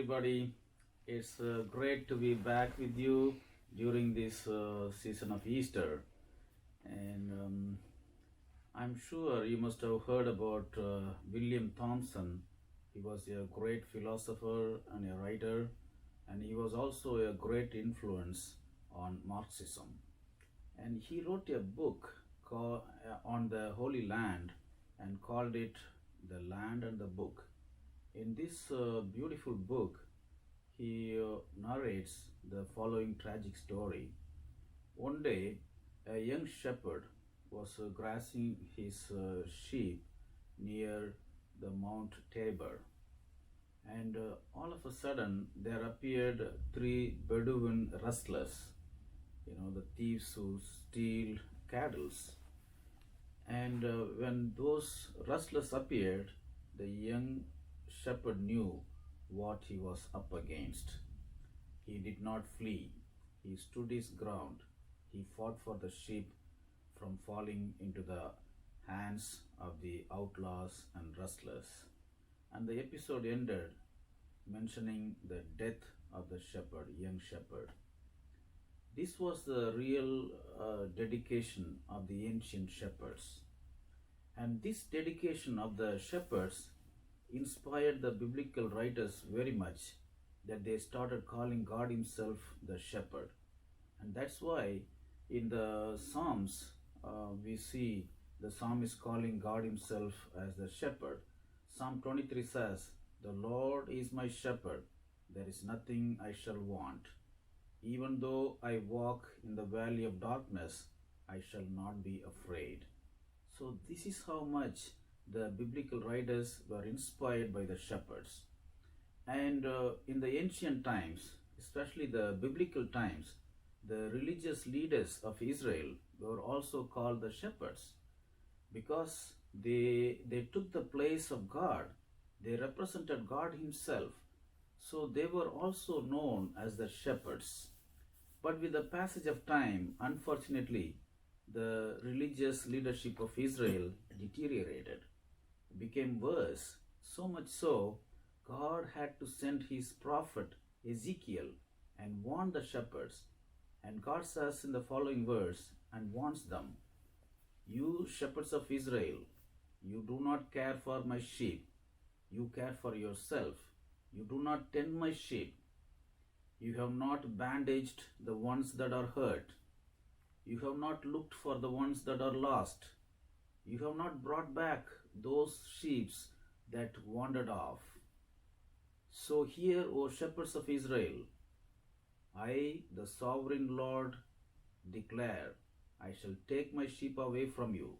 everybody. It's great to be back with you during this season of Easter. And I'm sure you must have heard about William Thompson. He was a great philosopher and a writer, and he was also a great influence on Marxism. And he wrote a book on the Holy Land and called it The Land and the Book. In this beautiful book, he narrates the following tragic story. One day, a young shepherd was grazing his sheep near the Mount Tabor, and all of a sudden there appeared three Bedouin rustlers, the thieves who steal cattle. And when those rustlers appeared, the young shepherd knew what he was up against. He did not flee. He stood his ground. He fought for the sheep from falling into the hands of the outlaws and rustlers. And the episode ended mentioning the death of the shepherd, young shepherd. This was the real dedication of the ancient shepherds. And this dedication of the shepherds inspired the biblical writers very much, that they started calling God himself the shepherd. And that's why in the Psalms we see the psalmist calling God himself as the shepherd. Psalm 23 says, "The Lord is my shepherd, there is nothing I shall want. Even though I walk in the valley of darkness, I shall not be afraid." So this is how much the biblical writers were inspired by the shepherds. And in the ancient times, especially the biblical times, the religious leaders of Israel were also called the shepherds because they took the place of God. They represented God himself. So they were also known as the shepherds. But with the passage of time, unfortunately, the religious leadership of Israel deteriorated, became worse, so much so God had to send his prophet Ezekiel and warn the shepherds. And God says in the following verse and warns them, "You shepherds of Israel, you do not care for my sheep. You care for yourself. You do not tend my sheep. You have not bandaged the ones that are hurt. You have not looked for the ones that are lost. You have not brought back those sheep that wandered off. So hear, O shepherds of Israel, I, the sovereign Lord, declare, I shall take my sheep away from you.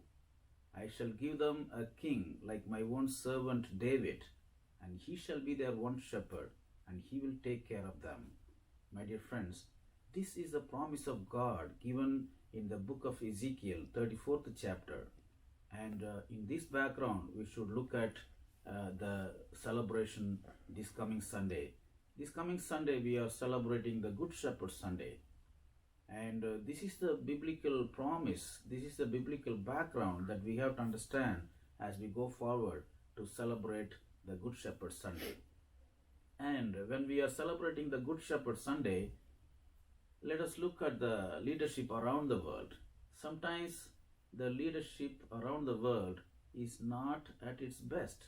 I shall give them a king like my own servant David, and he shall be their one shepherd, and he will take care of them." My dear friends, this is the promise of God given in the book of Ezekiel, 34th chapter. And in this background, we should look at the celebration this coming Sunday. This coming Sunday, we are celebrating the Good Shepherd Sunday. And this is the biblical promise, this is the biblical background that we have to understand as we go forward to celebrate the Good Shepherd Sunday. And when we are celebrating the Good Shepherd Sunday, let us look at the leadership around the world. Sometimes the leadership around the world is not at its best.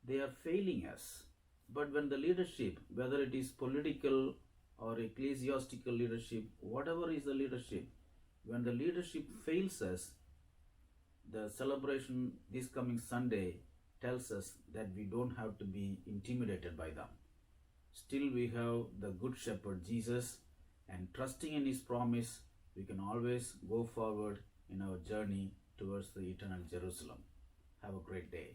They are failing us. But when the leadership, whether it is political or ecclesiastical leadership, whatever is the leadership, when the leadership fails us, the celebration this coming Sunday tells us that we don't have to be intimidated by them. Still we have the Good Shepherd Jesus, and trusting in his promise, we can always go forward in our journey towards the eternal Jerusalem. Have a great day.